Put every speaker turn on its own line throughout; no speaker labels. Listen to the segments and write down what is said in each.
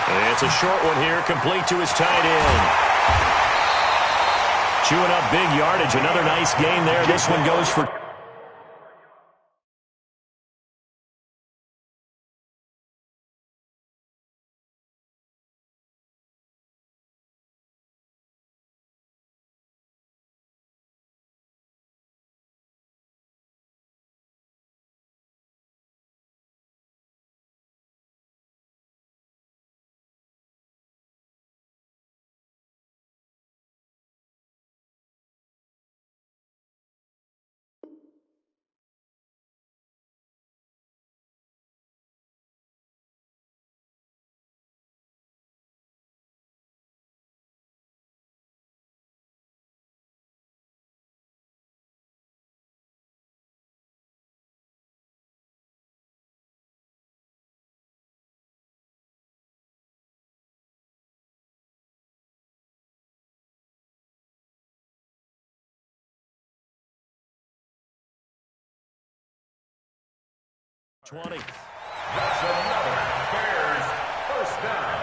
It's a short one here, complete to his tight end. Chewing up big yardage. Another nice gain there. This one goes for... That's
another Bears first down.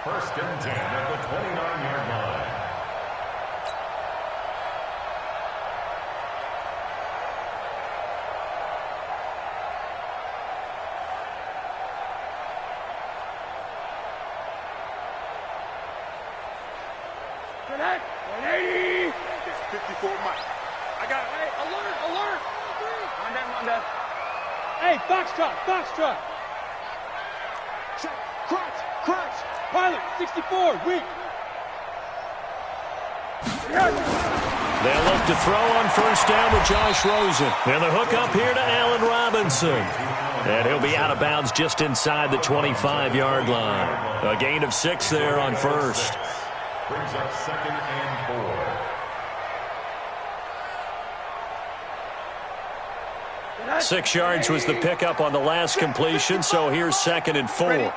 First and 10 at the 29-yard line.
Connect. 180. 54 Mike. I got it. Hey, alert. On down. Hey, Foxtrot. Check, crunch. Pilot, 64, weak.
They'll look to throw on first down with Josh Rosen. And the hook up here to Allen Robinson. And he'll be out of bounds just inside the 25-yard line. A gain of 6 there on first.
Brings up second and 4.
6 yards was the pickup on the last completion, so here's second and 4.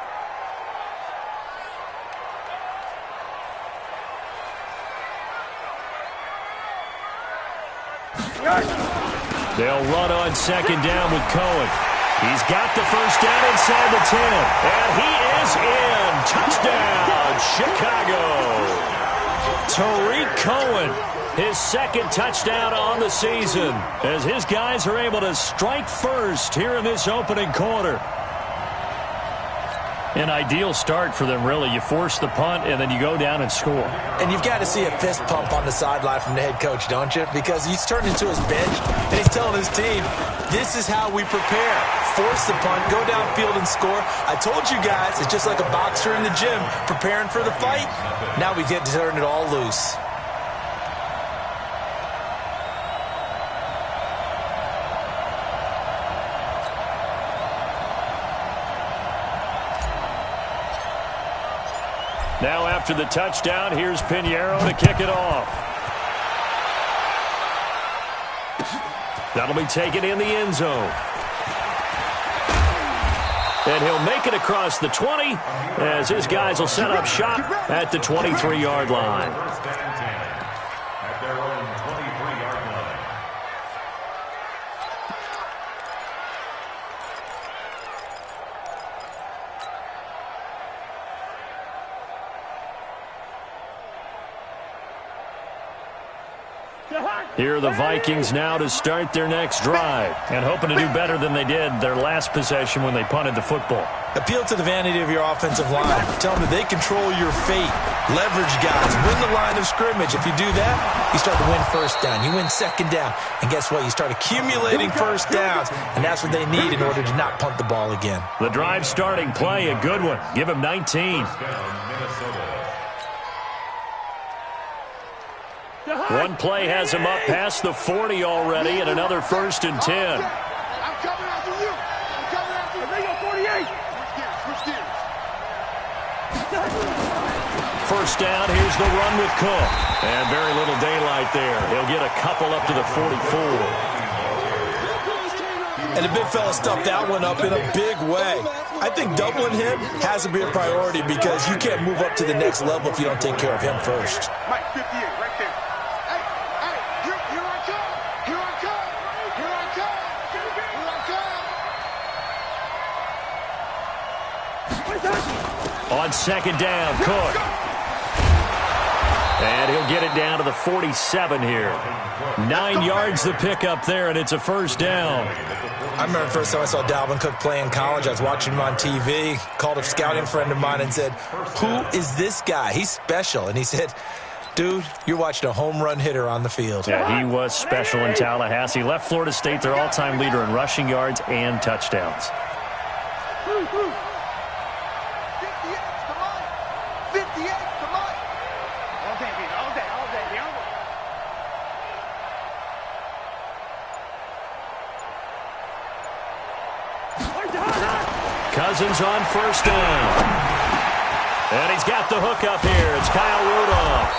They'll run on second down with Cohen. He's got the first down inside the 10. And he is in. Touchdown, Chicago. Tariq Cohen. His second touchdown on the season as his guys are able to strike first here in this opening quarter. An ideal start for them, really. You force the punt, and then you go down and score.
And you've got to see a fist pump on the sideline from the head coach, don't you? Because he's turned into his bench, and he's telling his team, this is how we prepare. Force the punt, go downfield and score. I told you guys, it's just like a boxer in the gym preparing for the fight. Now we get to turn it all loose.
Now after the touchdown, here's Pinheiro to kick it off. That'll be taken in the end zone. And he'll make it across the 20 as his guys will set up shop at the 23-yard line.
First and 10 at their own 23-yard line.
Here are the Vikings now to start their next drive and hoping to do better than they did their last possession when they punted the football.
Appeal to the vanity of your offensive line. Tell them that they control your fate. Leverage guys. Win the line of scrimmage. If you do that, you start to win first down. You win second down. And guess what? You start accumulating first downs. And that's what they need in order to not punt the ball again.
The drive starting play, a good one. Give him 19. One play has him up past the 40 already, and another first and 10.
I'm coming after you. They go 48.
First down, here's the run with Cook. And very little daylight there. He'll get a couple up to the 44.
And the big fella stuffed that one up in a big way. I think doubling him has to be a priority because you can't move up to the next level if you don't take care of him first.
Mike, 58, right there. Here I come.
On second down, Cook. And he'll get it down to the 47 here. 9 yards the pickup there, and it's a first down.
I remember the first time I saw Dalvin Cook play in college. I was watching him on TV, called a scouting friend of mine and said, "Who is this guy? He's special." And he said, "Dude, you're watching a home run hitter on the field."
Yeah, he was special in Tallahassee. Left Florida State their all-time leader in rushing yards and touchdowns.
58, come on. All day.
Cousins on first down. And he's got the hook up here. It's Kyle Rudolph.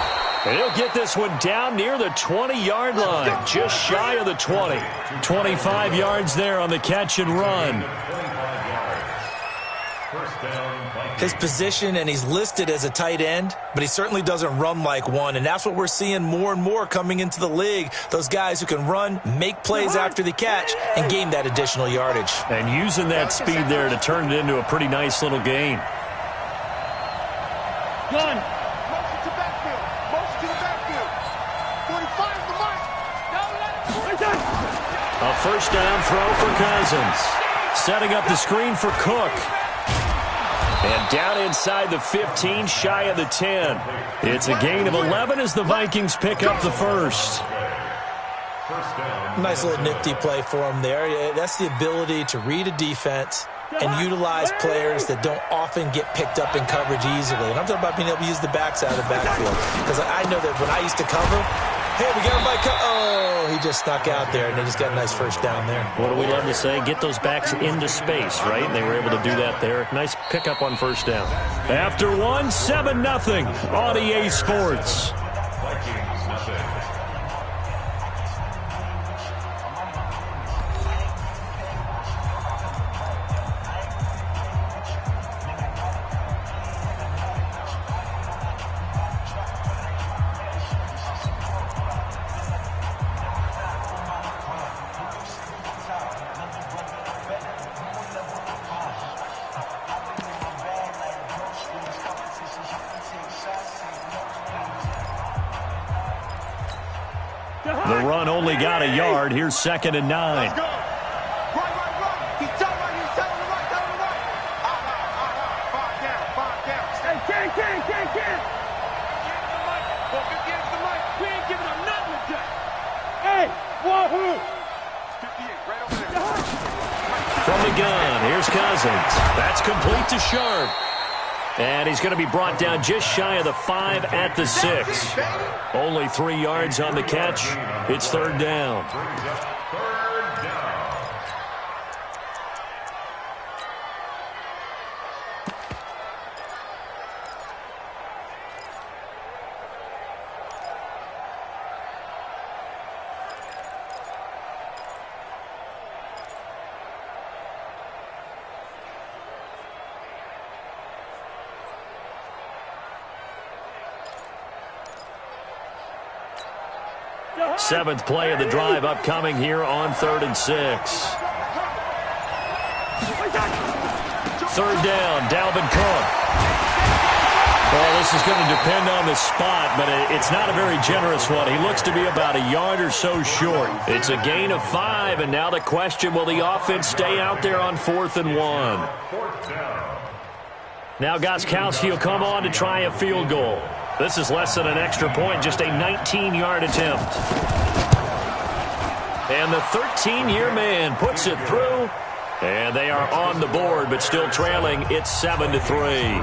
And he'll get this one down near the 20-yard line, just shy of the 20. 25 yards there on the catch and run.
His position, and he's listed as a tight end, but he certainly doesn't run like one, and that's what we're seeing more and more coming into the league. Those guys who can run, make plays after the catch, and gain that additional yardage.
And using that speed there to turn it into a pretty nice little gain.
Motion to backfield. 45 the mark.
A first down throw for Cousins. Setting up the screen for Cook. And down inside the 15, shy of the 10. It's a gain of 11 as the Vikings pick up the first.
Nice little nifty play for him there. That's the ability to read a defense and utilize players that don't often get picked up in coverage easily. And I'm talking about being able to use the backside of the backfield. Because I know that when I used to cover, hey, we got everybody oh, he just snuck out there, and they just got a nice first down there.
What do we love to say? Get those backs into space, right? And they were able to do that there. Nice pickup on first down. After one, 7-0 on EA Sports. The run only got a yard. Here's 2nd and 9.
Let's go. Run. He's telling right. Five down. Hey, Ken. Give him the mic. Go, get the mic. We ain't giving him nothing today. Hey, wahoo. 58, right over there.
From the gun, here's Cousins. That's complete to Sharp. And he's going to be brought down just shy of the 5 at the 6. Only 3 yards on the catch. It's 3rd down. Seventh play of the drive upcoming here on 3rd and 6. 3rd down, Dalvin Cook. Well, this is going to depend on the spot, but it's not a very generous one. He looks to be about a yard or so short. It's a gain of 5, and now the question, will the offense stay out there on 4th and 1? Now Gostkowski will come on to try a field goal. This is less than an extra point, just a 19-yard attempt. And the 13-year man puts it through. And they are on the board, but still trailing. It's 7-3.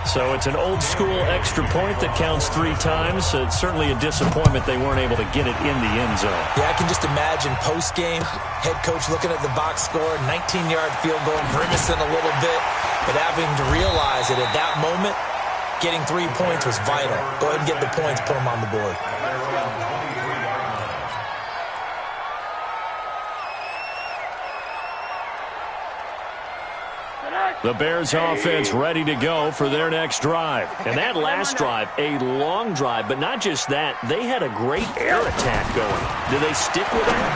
So it's an old-school extra point that counts 3 times. So it's certainly a disappointment they weren't able to get it in the end zone.
Yeah, I can just imagine post-game, head coach looking at the box score, 19-yard field goal, grimacing a little bit, but having to realize that at that moment, getting 3 points was vital. Go ahead and get the points, put them on the board.
The Bears offense ready to go for their next drive. And that last drive, a long drive, but not just that. They had a great air attack going. Do they stick with that?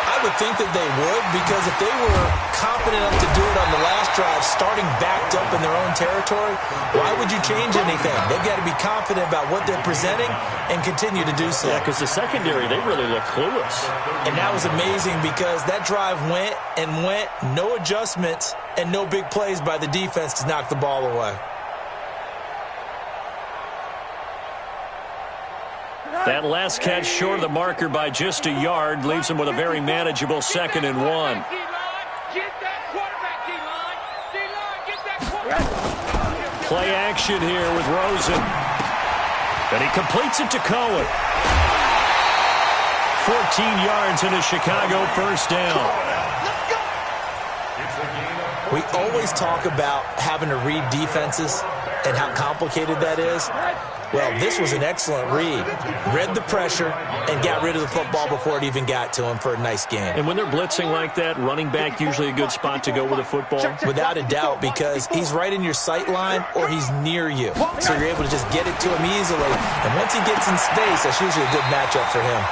I I would think that they would, because if they were confident enough to do it on the last drive, starting backed up in their own territory, why would you change anything? They've got to be confident about what they're presenting and continue to do so.
Yeah, because the secondary, they really look clueless.
And that was amazing because that drive went and went, no adjustments and no big plays by the defense to knock the ball away.
That last catch short of the marker by just a yard leaves him with a very manageable 2nd and 1. Play action here with Rosen. And he completes it to Cohen. 14 yards and a Chicago first down.
We always talk about having to read defenses and how complicated that is. Well, this was an excellent read. Read the pressure and got rid of the football before it even got to him for a nice game.
And when they're blitzing like that, running back usually a good spot to go with a football?
Without a doubt, because he's right in your sight line or he's near you. So you're able to just get it to him easily. And once he gets in space, that's usually a good matchup for him.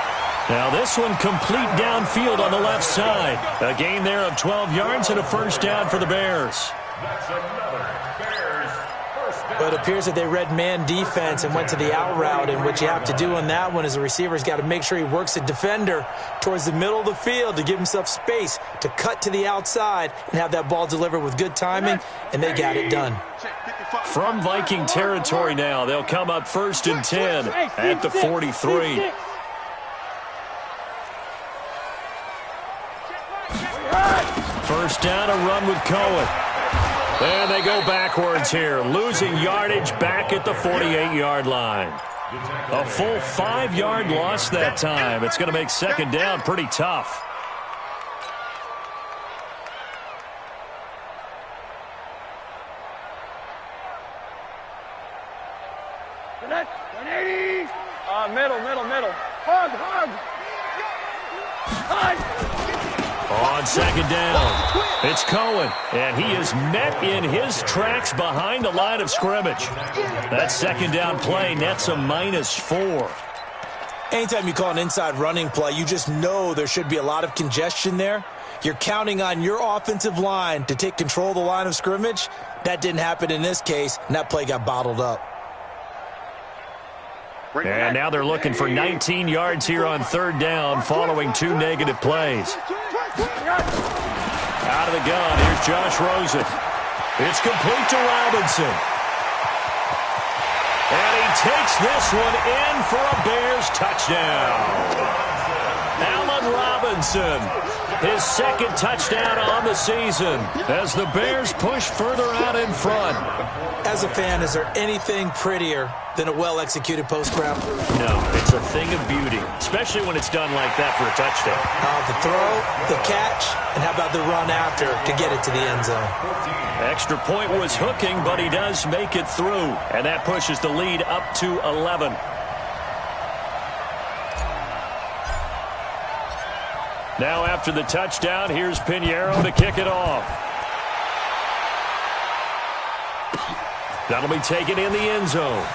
Now this one complete downfield on the left side. A gain there of 12 yards and a first down for the Bears.
That's another Bears first down.
But it appears that they read man defense and went to the out route, and what you have to do on that one is the receiver's got to make sure he works the defender towards the middle of the field to give himself space to cut to the outside and have that ball delivered with good timing, and they got it done.
From Viking territory now, they'll come up 1st and 10 at the 43. First down, a run with Cohen. And they go backwards here, losing yardage back at the 48-yard line. A full 5-yard loss that time. It's going to make 2nd down pretty tough.
Middle. Hug.
On 2nd down, it's Cohen, and he is met in his tracks behind the line of scrimmage. That 2nd down play nets a -4.
Anytime you call an inside running play, you just know there should be a lot of congestion there. You're counting on your offensive line to take control of the line of scrimmage. That didn't happen in this case, and that play got bottled up.
And now they're looking for 19 yards here on 3rd down following 2 negative plays. Out of the gun, here's Josh Rosen. It's complete to Robinson. And he takes this one in for a Bears touchdown. Allen Robinson, his 2nd touchdown on the season as the Bears push further out in front.
As a fan, is there anything prettier than a well-executed post route?
No, it's a thing of beauty, especially when it's done like that for a touchdown.
The throw, the catch, and how about the run after to get it to the end zone?
Extra point was hooking, but he does make it through, and that pushes the lead up to 11. Now after the touchdown, here's Pinheiro to kick it off. That'll be taken in the end zone.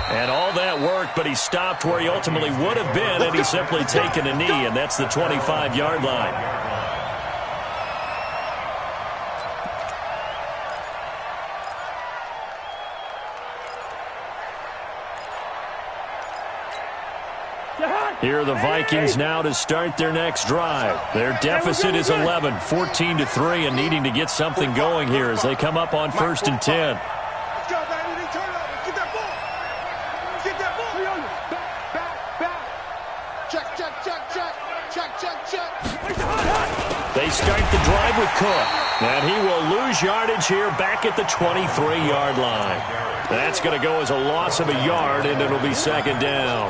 And all that work, but he stopped where he ultimately would have been, and he's simply taken a knee, and that's the 25-yard line. Here are the Vikings now to start their next drive. Their deficit is 11, 14-3, and needing to get something going here as they come up on 1st and 10. They start the drive with Cook, and he will lose yardage here back at the 23-yard line. That's going to go as a loss of a yard, and it'll be 2nd down.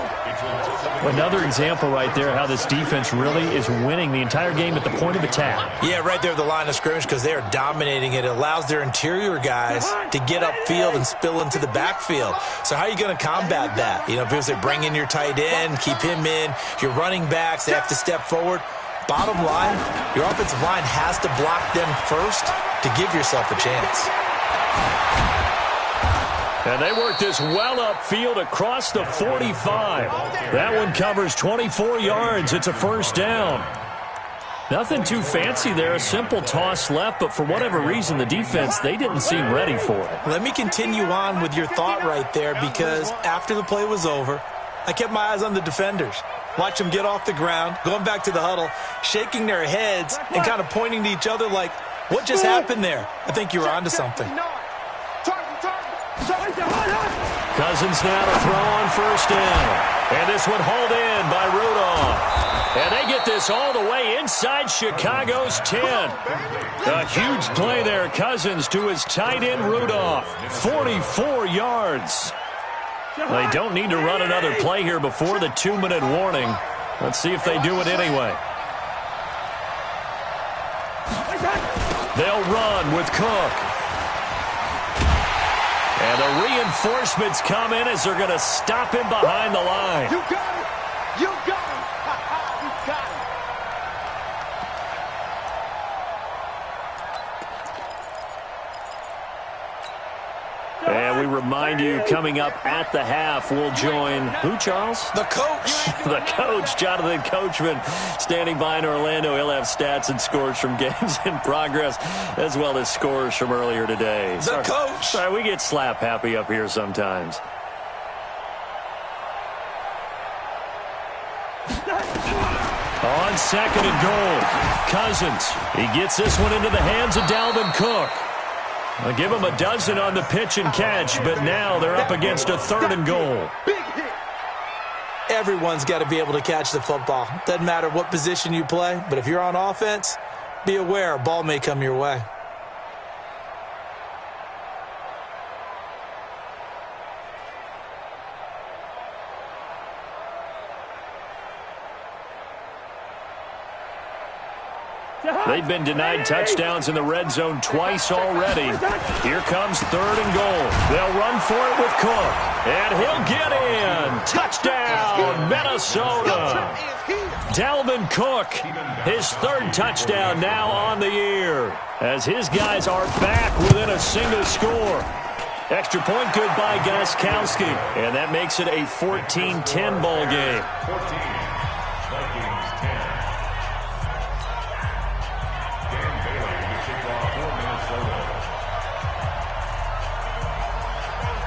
Another example right there how this defense really is winning the entire game at the point of attack.
Yeah, right there at the line of scrimmage because they are dominating it. It allows their interior guys to get upfield and spill into the backfield. So how are you going to combat that? You know, because they bring in your tight end, keep him in. Your running backs, they have to step forward. Bottom line, your offensive line has to block them first to give yourself a chance.
And they work this well upfield across the 45. That one covers 24 yards. It's a first down. Nothing too fancy there. A simple toss left, but for whatever reason, the defense, they didn't seem ready for it.
Let me continue on with your thought right there, because after the play was over, I kept my eyes on the defenders. Watch them get off the ground, going back to the huddle, shaking their heads and kind of pointing to each other like, what just happened there? I think you were onto something.
Cousins now to throw on first down. And this one hauled in by Rudolph. And they get this all the way inside Chicago's 10. A huge play there, Cousins to his tight end Rudolph. 44 yards. They don't need to run another play here before the 2-minute warning. Let's see if they do it anyway. They'll run with Cook. And the reinforcements come in as they're going to stop him behind the line.
You got it. You got it. You got it.
And we remind you, coming up at the half, we'll join who, Charles?
The coach.
The coach, Jonathan Coachman, standing by in Orlando. He'll have stats and scores from games in progress, as well as scores from earlier today.
The coach.
Sorry, we get slap happy up here sometimes. On second and goal, Cousins. He gets this one into the hands of Dalvin Cook. I'll give him a dozen on the pitch and catch, but now they're up against a third and goal.
Everyone's got to be able to catch the football. Doesn't matter what position you play, but if you're on offense, be aware a ball may come your way.
They've been denied touchdowns in the red zone twice already. Here comes third and goal. They'll run for it with Cook. And he'll get in. Touchdown, Minnesota. Dalvin Cook, his third touchdown now on the year, as his guys are back within a single score. Extra point good by Gostkowski. And that makes it a 14-10 ball game.
14, Vikings 10.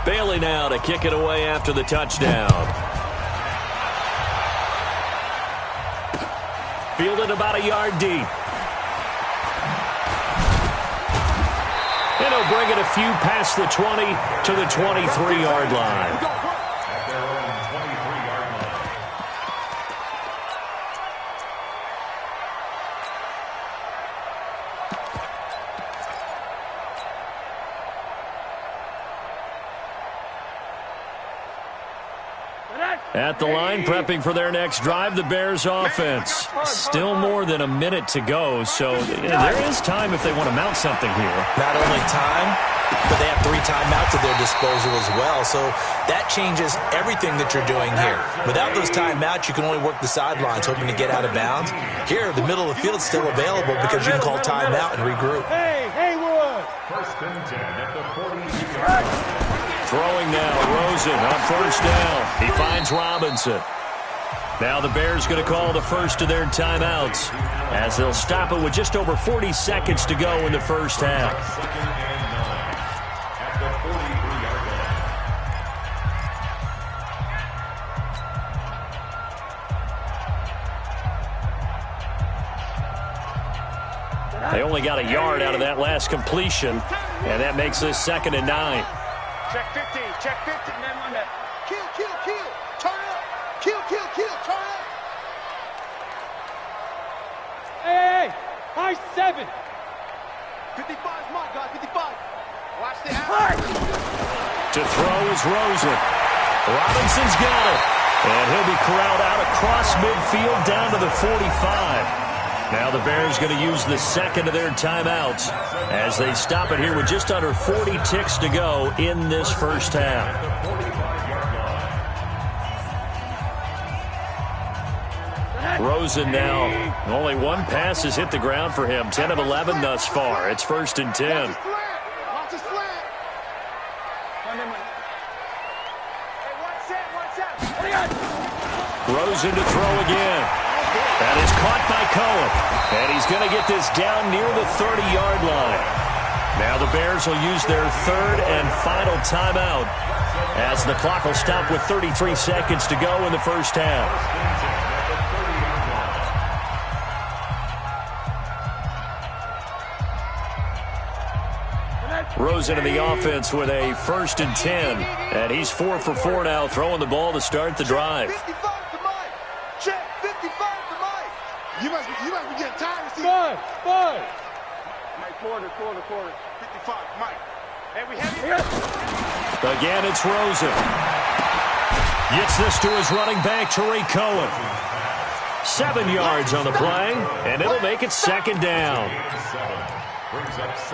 Bailey now to kick it away after the touchdown. Fielded about a yard deep. And he'll bring it a few past the 20 to the 23-yard line.
At their own 23-yard line.
At the line, prepping for their next drive, the Bears offense. Still more than a minute to go, so there is time if they want to mount something here.
Not only time, but they have 3 timeouts at their disposal as well, so that changes everything that you're doing here. Without those timeouts, you can only work the sidelines, hoping to get out of bounds. Here, the middle of the field is still available because you can call timeout and regroup.
Hey, Haywood!
First and 10 at the 42-yard line.
Throwing now, Rosen on first down. He finds Robinson. Now the Bears going to call the first of their timeouts, as they'll stop it with just over 40 seconds to go in the first half.
Second and 9 at the 43-yard line.
They only got a yard out of that last completion, and that makes this second and 9.
Check 15, check 15, then run that. Kill, turn up. Kill, turn up. Hey, high 7. 55 is mine, guys, 55. Watch the out.
To throw is Rosen. Robinson's got it. And he'll be corralled out across midfield down to the 45. Now the Bears going to use the second of their timeouts as they stop it here with just under 40 ticks to go in this first half. Rosen now, only one pass has hit the ground for him. 10 of 11 thus far. It's first and 10. Rosen to throw again. That is caught by Cohen. And he's going to get this down near the 30-yard line. Now the Bears will use their third and final timeout as the clock will stop with 33 seconds to go in the first half. Rosen in the offense with a 1st and 10. And he's 4 for 4 now, throwing the ball to start the drive.
55 to Mike. Check 55 to Mike. You must be getting tired of seeing. Five. Mike, quarter. 55, Mike. And we have you.
Again, it's Rosen. Gets this to his running back, Tariq Cohen. 7 yards on the play, and it'll make it 2nd down.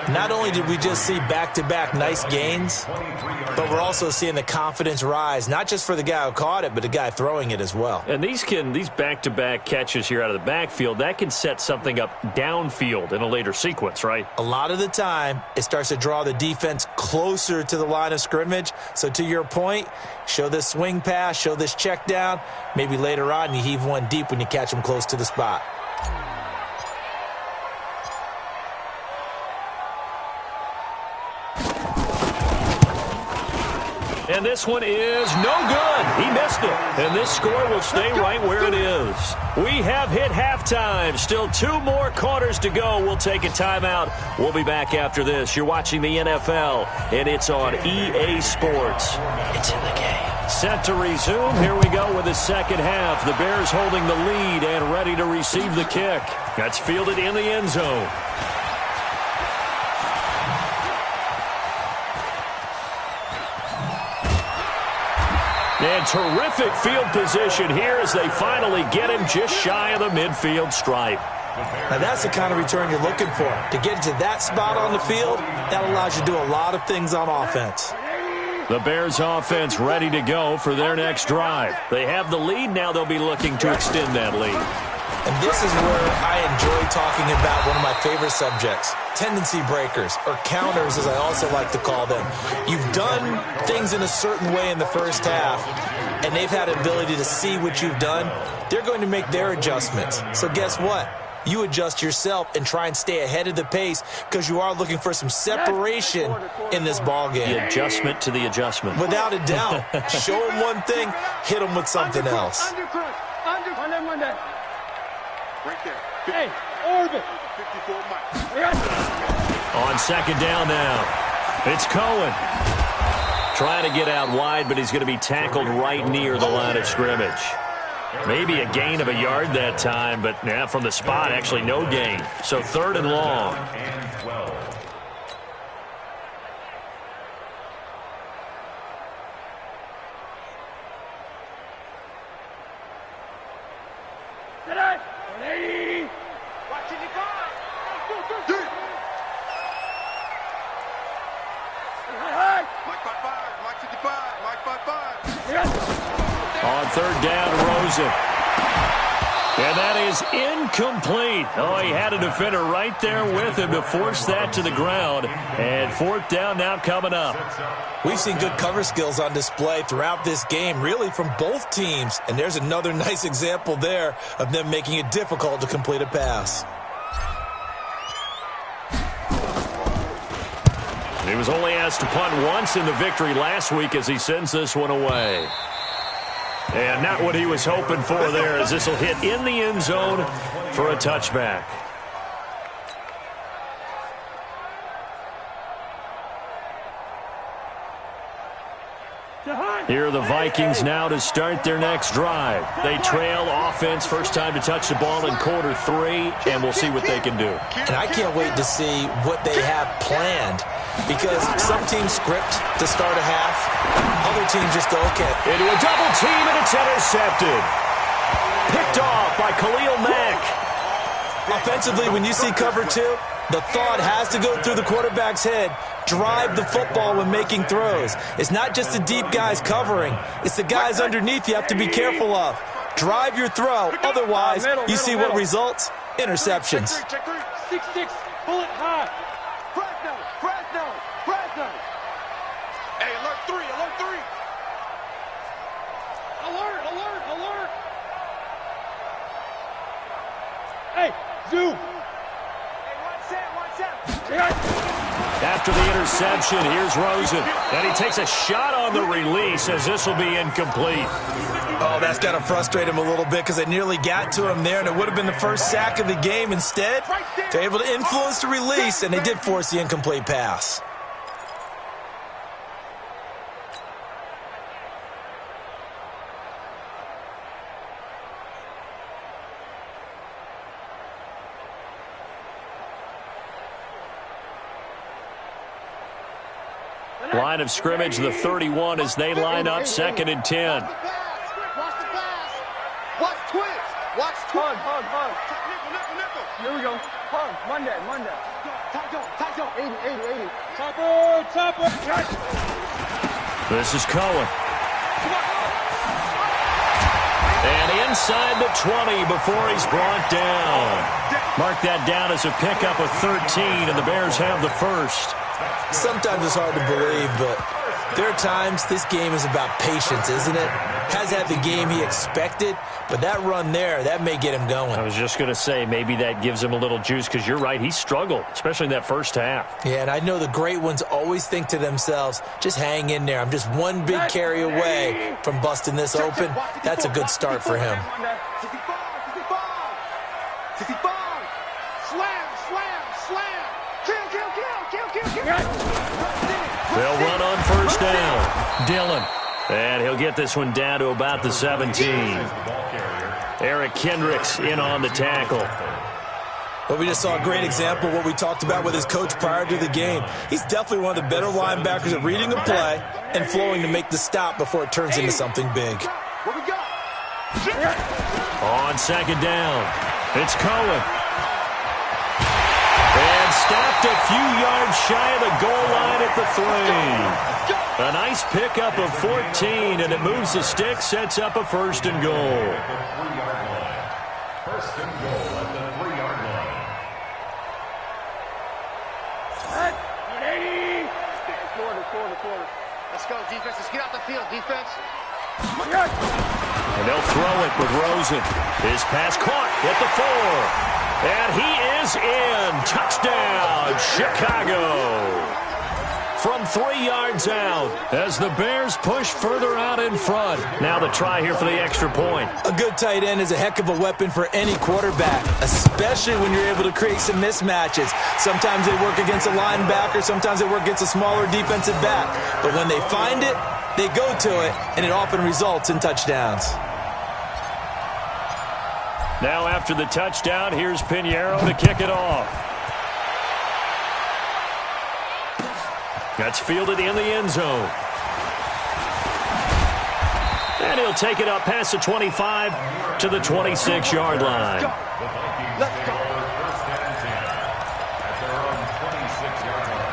Not only did we just see back-to-back nice gains, but we're also seeing the confidence rise, not just for the guy who caught it, but the guy throwing it as well.
And these back-to-back catches here out of the backfield, that can set something up downfield in a later sequence, right?
A lot of the time, it starts to draw the defense closer to the line of scrimmage. So to your point, show this swing pass, show this check down. Maybe later on you heave one deep when you catch them close to the spot.
And this one is no good. He missed it. And this score will stay right where it is. We have hit halftime. Still 2 more quarters to go. We'll take a timeout. We'll be back after this. You're watching the NFL, and it's on EA Sports. It's in the game. Set to resume. Here we go with the second half. The Bears holding the lead and ready to receive the kick. That's fielded in the end zone. And terrific field position here as they finally get him just shy of the midfield stripe.
Now that's the kind of return you're looking for. To get to that spot on the field, that allows you to do a lot of things on offense.
The Bears offense ready to go for their next drive. They have the lead. Now they'll be looking to extend that lead.
And this is where I enjoy talking about one of my favorite subjects, tendency breakers, or counters as I also like to call them. You've done things in a certain way in the first half, and they've had an ability to see what you've done. They're going to make their adjustments. So guess what? You adjust yourself and try and stay ahead of the pace because you are looking for some separation in this ball game.
The adjustment to the adjustment.
Without a doubt. Show them one thing, hit them with something else.
Right there. Hey, orbit. 54 Mike.
On second down now. It's Cohen. Trying to get out wide, but he's going to be tackled right near the line of scrimmage. Maybe a gain of a yard that time, but now from the spot, actually no gain. So 3rd and long. On 3rd down, Rosen. And that is incomplete. Oh, he had a defender right there with him to force that to the ground. And 4th down now coming up.
We've seen good cover skills on display throughout this game, really from both teams. And there's another nice example there of them making it difficult to complete a pass.
He was only asked to punt once in the victory last week as he sends this one away. And not what he was hoping for there, as this will hit in the end zone for a touchback. Here are the Vikings now to start their next drive. They trail offense, first time to touch the ball in quarter 3, and we'll see what they can do.
And I can't wait to see what they have planned, because some teams script to start a half, other teams just go, okay.
Into a double team, and it's intercepted. Picked off by Khalil Mack.
Offensively, when you see cover 2, the thought has to go through the quarterback's head. Drive the football when making throws. It's not just the deep guys covering. It's the guys underneath you have to be careful of. Drive your throw. Otherwise, you see what results? Interceptions.
6-6, bullet high. Fresno. Hey, alert 3. Hey, Zoo. Hey, one set.
After the interception, here's Rosen. And he takes a shot on the release as this will be incomplete.
Oh, that's got to frustrate him a little bit because they nearly got to him there, and it would have been the first sack of the game. Instead, they're able to influence the release, and they did force the incomplete pass.
Line of scrimmage, the 31 as they line up 2nd and 10.
Watch the pass. Watch twist. Watch twist. Hug. Nickel. Here we go. Hug. Monday. Top go. 80. Topper.
This is Cohen. And inside the 20 before he's brought down. Mark that down as a pickup of 13, and the Bears have the first.
Sometimes it's hard to believe, but there are times this game is about patience, isn't it? Has had the game he expected, but that run there, that may get him going.
I was just going to say, maybe that gives him a little juice, because you're right, he struggled, especially in that first half.
Yeah, and I know the great ones always think to themselves, just hang in there. I'm just one big carry away from busting this open. That's a good start for him.
65. Slam. Kill.
They'll run on first down. Dillon. And he'll get this one down to about the 17. Eric Kendricks in on the tackle.
Well, we just saw a great example of what we talked about with his coach prior to the game. He's definitely one of the better linebackers at reading a play and flowing to make the stop before it turns into something big.
On 2nd down, it's Cohen. And stopped a few yards shy of the goal line at the 3. A nice pickup of 14, and it moves the stick, sets up a 1st and goal.
First and goal at the 3-yard line.
Quarter. Let's go, defense. Let's get out the field, defense.
And they'll throw it with Rosen. His pass caught at the 4. And he is in. Touchdown, Chicago. From 3 yards out as the Bears push further out in front. Now the try here for the extra point.
A good tight end is a heck of a weapon for any quarterback, especially when you're able to create some mismatches. Sometimes they work against a linebacker. Sometimes they work against a smaller defensive back. But when they find it, they go to it, and it often results in touchdowns.
Now after the touchdown, here's Pinheiro to kick it off. That's fielded in the end zone. And he'll take it up past the 25 to the 26-yard line.
Let's go.
First and 10 at their own 26-yard line.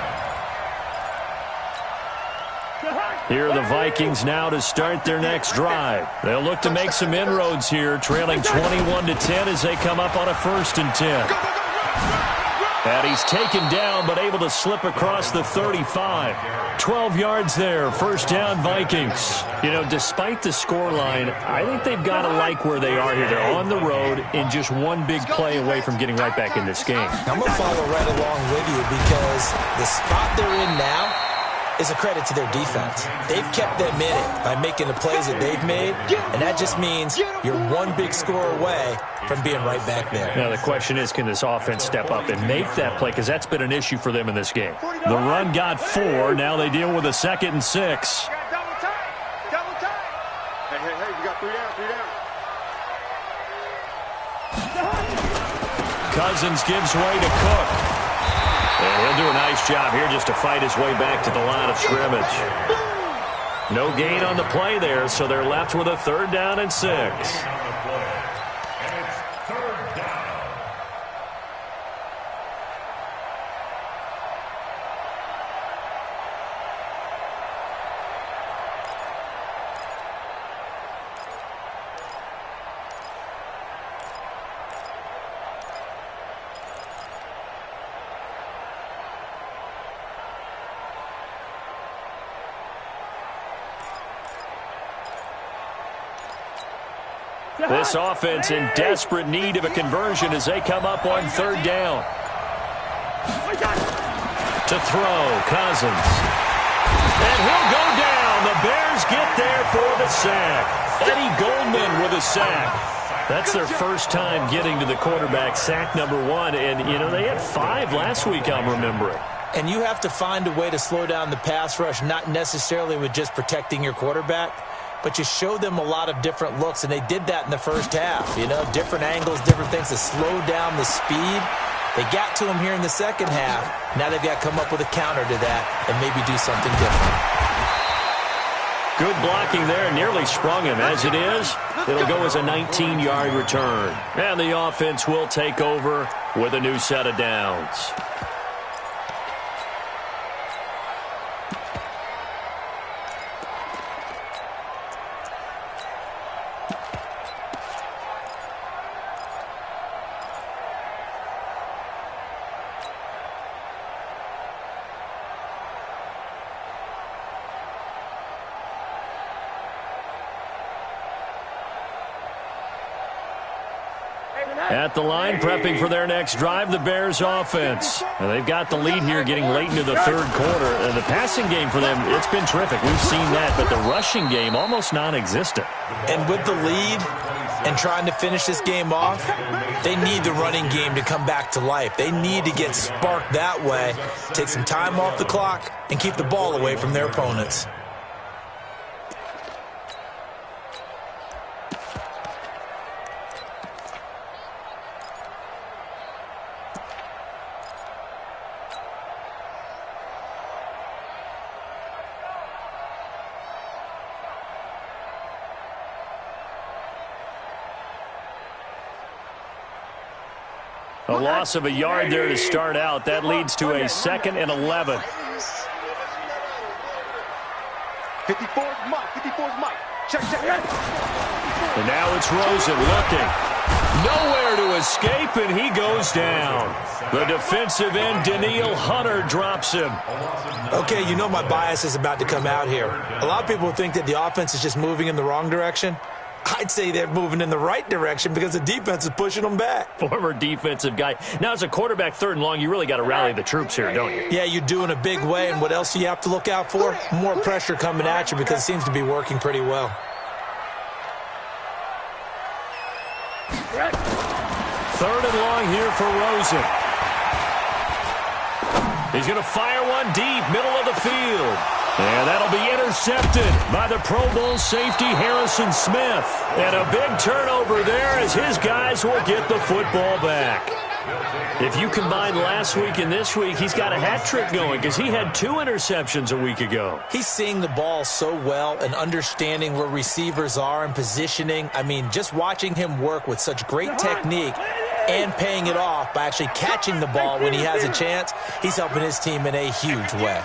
Here are the Vikings now to start their next drive. They'll look to make some inroads here, trailing 21-10 as they come up on a 1st and 10. And he's taken down, but able to slip across the 35. 12 yards there, 1st down Vikings. You know, despite the scoreline, I think they've got to like where they are here. They're on the road and just one big play away from getting right back in this game.
I'm going to follow right along with you because the spot they're in now is a credit to their defense. They've kept them in it by making the plays that they've made, and that just means you're one big score away from being right back there.
Now the question is, can this offense step up and make that play? Because that's been an issue for them in this game. The run got 4. Now they deal with a 2nd and 6.
Double time. Hey, we got 3 down.
Cousins gives way to Cook. And he'll do a nice job here just to fight his way back to the line of scrimmage. No gain on the play there, so they're left with a 3rd down and 6.
And it's 3rd down.
This offense in desperate need of a conversion as they come up on third down. To throw, Cousins. And he'll go down. The Bears get there for the sack. Eddie Goldman with a sack. That's their first time getting to the quarterback, sack number 1. And, you know, they had 5 last week, I'm remembering.
And you have to find a way to slow down the pass rush, not necessarily with just protecting your quarterback, but you show them a lot of different looks, and they did that in the first half. You know, different angles, different things to slow down the speed. They got to him here in the second half. Now they've got to come up with a counter to that and maybe do something different.
Good blocking there. Nearly sprung him. As it is, it'll go as a 19-yard return. And the offense will take over with a new set of downs. At the line, prepping for their next drive, the Bears offense. And they've got the lead here getting late into the third quarter. And the passing game for them, it's been terrific. We've seen that, but the rushing game almost non-existent.
And with the lead and trying to finish this game off, they need the running game to come back to life. They need to get sparked that way, take some time off the clock, and keep the ball away from their opponents.
A loss of a yard there to start out. That leads to a 2nd and 11.
54's Mike. 54's Mike. Check.
And now it's Rosen looking. Nowhere to escape, and he goes down. The defensive end, Danielle Hunter, drops him.
Okay, you know my bias is about to come out here. A lot of people think that the offense is just moving in the wrong direction. I'd say they're moving in the right direction because the defense is pushing them back.
Former defensive guy. Now, as a quarterback, 3rd and long, you really got to rally the troops here, don't you?
Yeah, you do in a big way. And what else do you have to look out for? More pressure coming at you because it seems to be working pretty well.
3rd and long here for Rosen. He's going to fire one deep, middle of the field. And that'll be intercepted by the Pro Bowl safety Harrison Smith. And a big turnover there as his guys will get the football back. If you combine last week and this week, he's got a hat trick going because he had 2 interceptions a week ago.
He's seeing the ball so well and understanding where receivers are and positioning. I mean, just watching him work with such great technique and paying it off by actually catching the ball when he has a chance, he's helping his team in a huge way.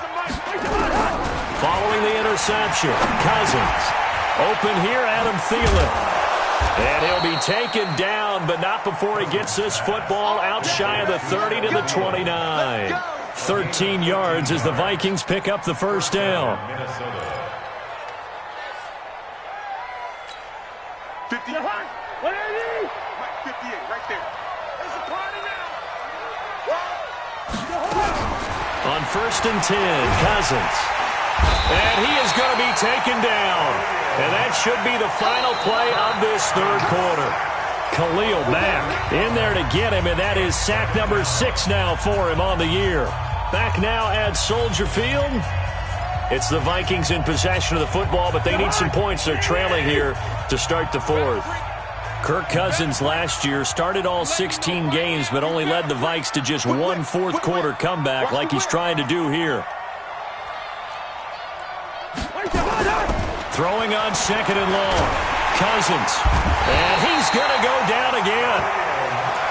Following the interception, Cousins. Open here, Adam Thielen. And he'll be taken down, but not before he gets this football out shy of the 30 to the 29. 13 yards as the Vikings pick up the first down.
50. 180. 58, right there. There's a party now.
On 1st and 10, Cousins. And he is going to be taken down. And that should be the final play of this third quarter. Khalil Mack in there to get him, and that is sack number 6 now for him on the year. Back now at Soldier Field. It's the Vikings in possession of the football, but they need some points. They're trailing here to start the 4th. Kirk Cousins last year started all 16 games, but only led the Vikes to just 1 fourth-quarter comeback like he's trying to do here. Throwing on 2nd and long. Cousins. And he's going to go down again.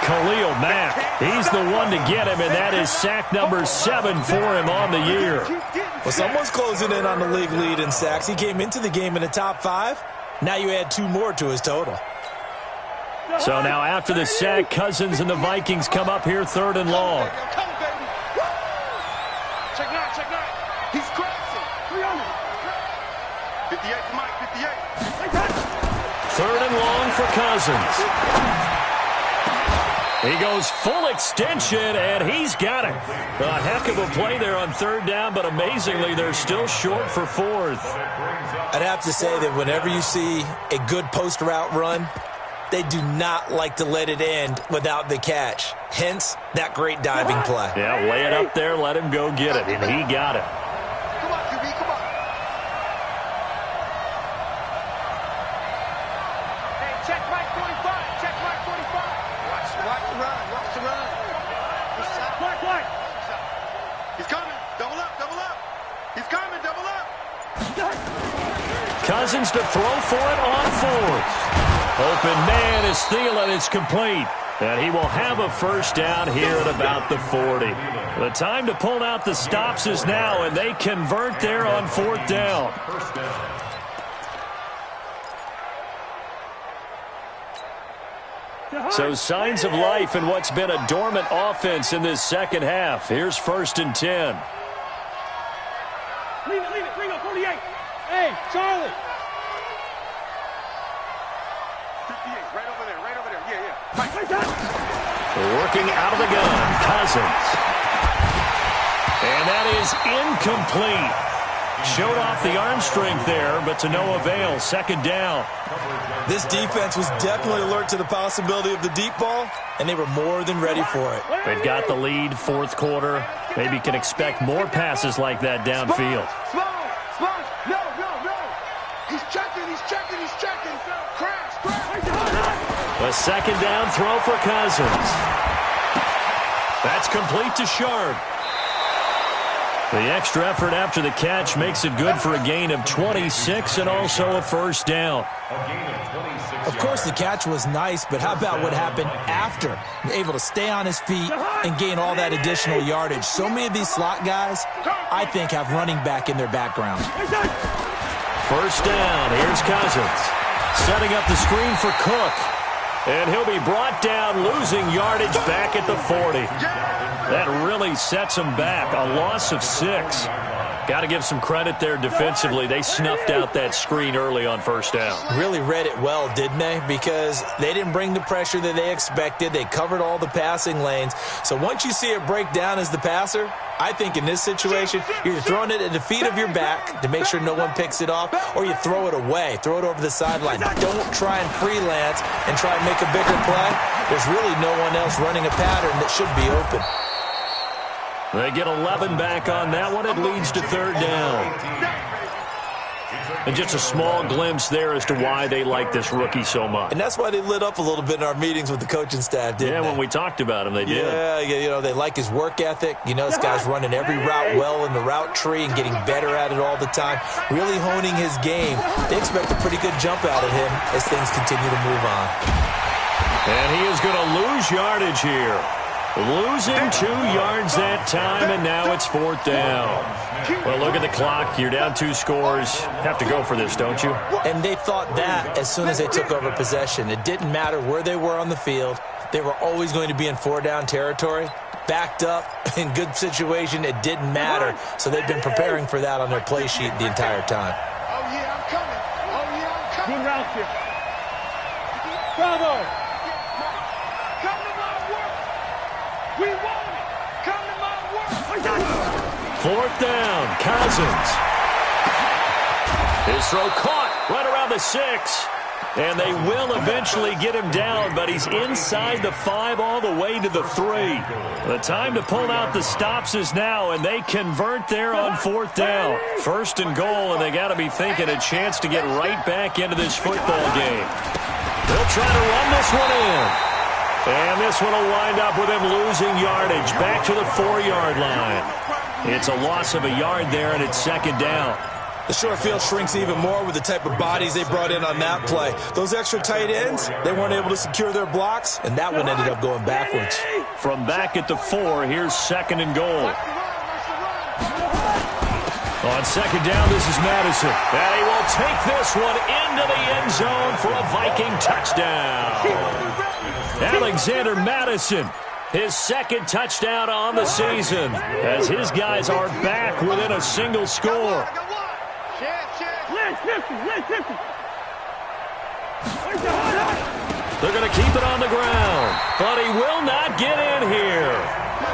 Khalil Mack. He's the one to get him, and that is sack number 7 for him on the year.
Well, someone's closing in on the league lead in sacks. He came into the game in the top 5. Now you add 2 more to his total.
So now after the sack, Cousins and the Vikings come up here 3rd and long.
Check 9. He's crossing. 58 to Mike, 58.
Third and long for Cousins. He goes full extension, and he's got it. A heck of a play there on third down, but amazingly, they're still short for fourth.
I'd have to say that whenever you see a good post route run, they do not like to let it end without the catch. Hence, that great diving play.
Yeah, lay it up there, let him go get it, and he got it.
Come on, QB, come on. Hey, check Mike 45. Check Mike 45. Watch the run. Watch the run. Mike. He's coming. Double up. He's coming. Double up.
Cousins to throw for it on fourth. Open man is Thielen. It's complete. And he will have a first down here at about the 40. The time to pull out the stops is now, and they convert there on fourth down. So signs of life in what's been a dormant offense in this second half. Here's 1st and 10.
Leave it. Bring up 48. Hey, Charlie. 58. Right over there. Yeah. Mike.
Working out of the gun, Cousins. And that is incomplete. Showed off the arm strength there, but to no avail. Second down.
This defense was definitely alert to the possibility of the deep ball, and they were more than ready for it.
They've got the lead, fourth quarter. Maybe can expect more passes like that downfield.
Slow. No. He's checking. Crash.
A second down throw for Cousins. That's complete to Sharp. The extra effort after the catch makes it good for a gain of 26 and also a first down.
Of course, the catch was nice, but how about what happened after? Able to stay on his feet and gain all that additional yardage. So many of these slot guys, I think, have running back in their background.
First down. Here's Cousins. Setting up the screen for Cook. And he'll be brought down, losing yardage back at the 40. That really sets him back. A loss of 6. Got to give some credit there defensively. They snuffed out that screen early on first down.
Really read it well, didn't they? Because they didn't bring the pressure that they expected. They covered all the passing lanes. So once you see it break down as the passer, I think in this situation, you're throwing it at the feet of your back to make sure no one picks it off, or you throw it away. Throw it over the sideline. Don't try and freelance and try and make a bigger play. There's really no one else running a pattern that should be open.
They get 11 back on that one. It leads to third down. And just a small glimpse there as to why they like this rookie so much.
And that's why they lit up a little bit in our meetings with the coaching staff, didn't they?
Yeah, when we talked about him, they did.
Yeah, you know, they like his work ethic. You know, this guy's running every route well in the route tree and getting better at it all the time, really honing his game. They expect a pretty good jump out of him as things continue to move on.
And he is going to lose yardage here. Losing 2 yards that time, and now it's fourth down. Well, look at the clock. You're down 2 scores. Have to go for this, don't you?
And they thought that as soon as they took over possession. It didn't matter where they were on the field. They were always going to be in 4-down territory. Backed up, in good situation, it didn't matter. So they've been preparing for that on their play sheet the entire time.
Oh, yeah, I'm coming. Good route here. Bravo. Come to my work. We want it. Come to my work.
Fourth down, Cousins. His throw caught right around the 6. And they will eventually get him down, but he's inside the 5 all the way to the 3. The time to pull out the stops is now, and they convert there on fourth down. First and goal, and they got to be thinking a chance to get right back into this football game. They'll try to run this one in. And this one will wind up with him losing yardage back to the 4-yard line. It's a loss of a yard there, and it's second down.
The short field shrinks even more with the type of bodies they brought in on that play. Those extra tight ends, they weren't able to secure their blocks, and that one ended up going backwards.
From back at the 4, here's second and goal. On second down, this is Madison. And he will take this one into the end zone for a Viking touchdown. Alexander Madison, his second touchdown on the season, as his guys are back within a single score. They're going to keep it on the ground, but he will not get in here.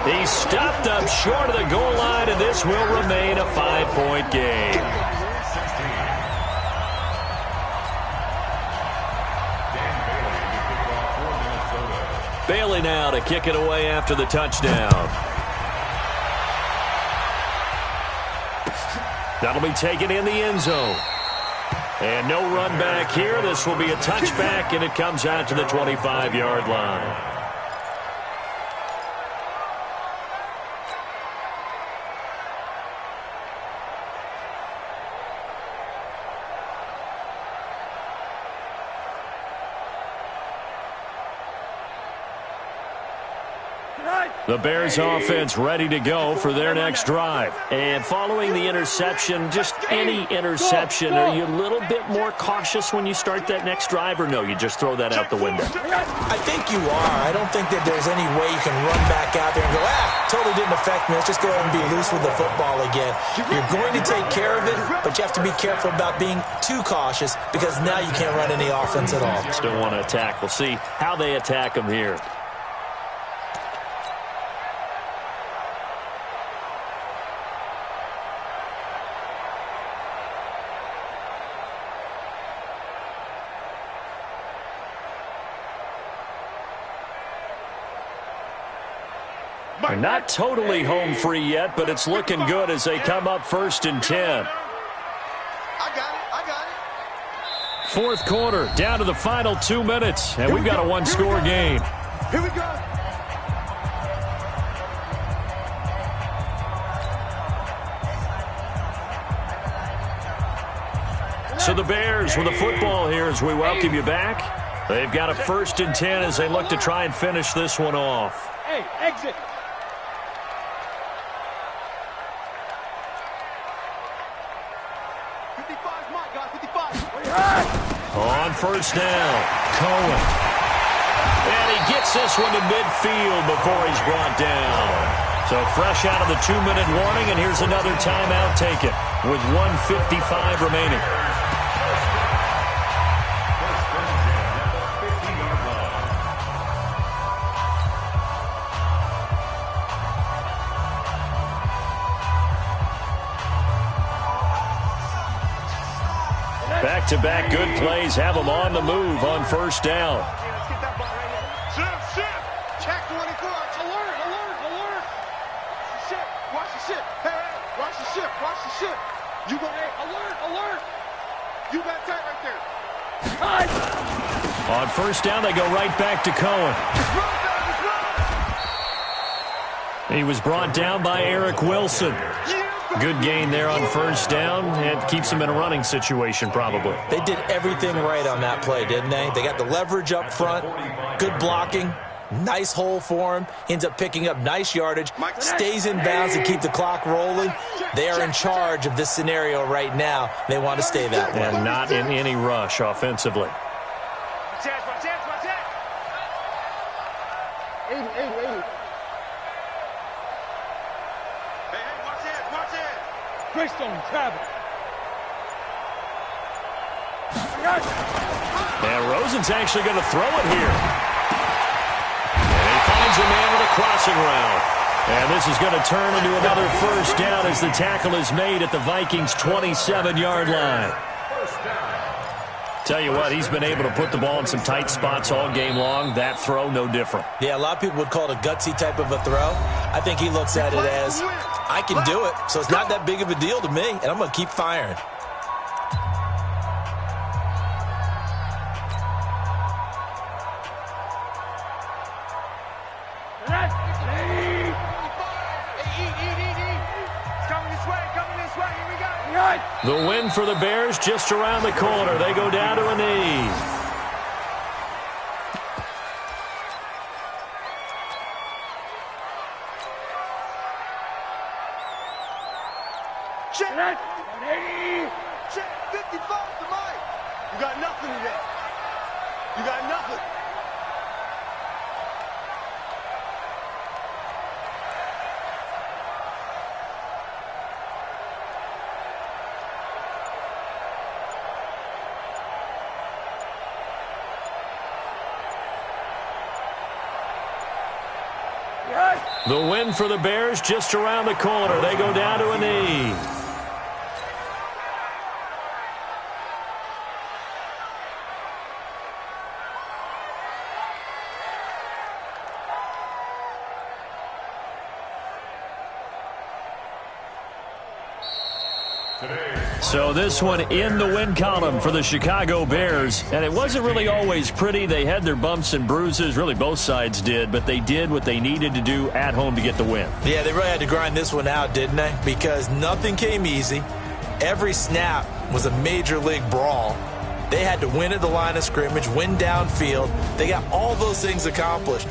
He stopped up short of the goal line, and this will remain a 5-point game. Bailey now to kick it away after the touchdown. That'll be taken in the end zone. And no run back here. This will be a touchback, and it comes out to the 25-yard line. The Bears offense ready to go for their next drive. And following the interception, just any interception, are you a little bit more cautious when you start that next drive, or no, you just throw that out the window?
I think you are. I don't think that there's any way you can run back out there and go, totally didn't affect me. Let's just go ahead and be loose with the football again. You're going to take care of it, but you have to be careful about being too cautious because now you can't run any offense at all.
Still want to attack. We'll see how they attack them here. They're not totally home free yet, but it's looking good as they come up 1st and 10.
I got it.
Fourth quarter, down to the final 2 minutes, and we've got a one-score game.
Here we go.
So the Bears with the football here as we welcome you back. They've got a 1st and 10 as they look to try and finish this one off.
Hey, exit.
On 1st down, Cohen. And he gets this one to midfield before he's brought down. So fresh out of the 2-minute warning, and here's another timeout taken with 1:55 remaining. Back-to-back good plays have them on the move on 1st down.
Let's get that ball right here. Shift. Check 24. Alert. Shit. Watch the shit. Hey, watch the shit. You go, hey, alert. You got tight right there.
On 1st down, they go right back to Cohen. He was brought down by Eric Wilson. Good gain there on 1st down, and keeps him in a running situation probably.
They did everything right on that play, didn't they? They got the leverage up front, good blocking, nice hole for him, ends up picking up nice yardage, stays in bounds to keep the clock rolling. They are in charge of this scenario right now. They want to stay that way.
And not in any rush offensively.
Watch that. 80. Hey, watch it. Greystone, travel.
And Rosen's actually going to throw it here. And he finds a man with a crossing route. And this is going to turn into another 1st down as the tackle is made at the Vikings' 27-yard line. Tell you what, he's been able to put the ball in some tight spots all game long. That throw, no different.
Yeah, a lot of people would call it a gutsy type of a throw. I think he looks at it as, I can do it, so it's not that big of a deal to me, and I'm going to keep firing.
The win for the Bears just around the corner. They go down to a knee.
Check. 55 to Mike. You got nothing today. You got nothing.
The win for the Bears just around the corner. They go down to a knee. So this one in the win column for the Chicago Bears. And it wasn't really always pretty. They had their bumps and bruises. Really, both sides did. But they did what they needed to do at home to get the win.
Yeah, they really had to grind this one out, didn't they? Because nothing came easy. Every snap was a major league brawl. They had to win at the line of scrimmage, win downfield. They got all those things accomplished.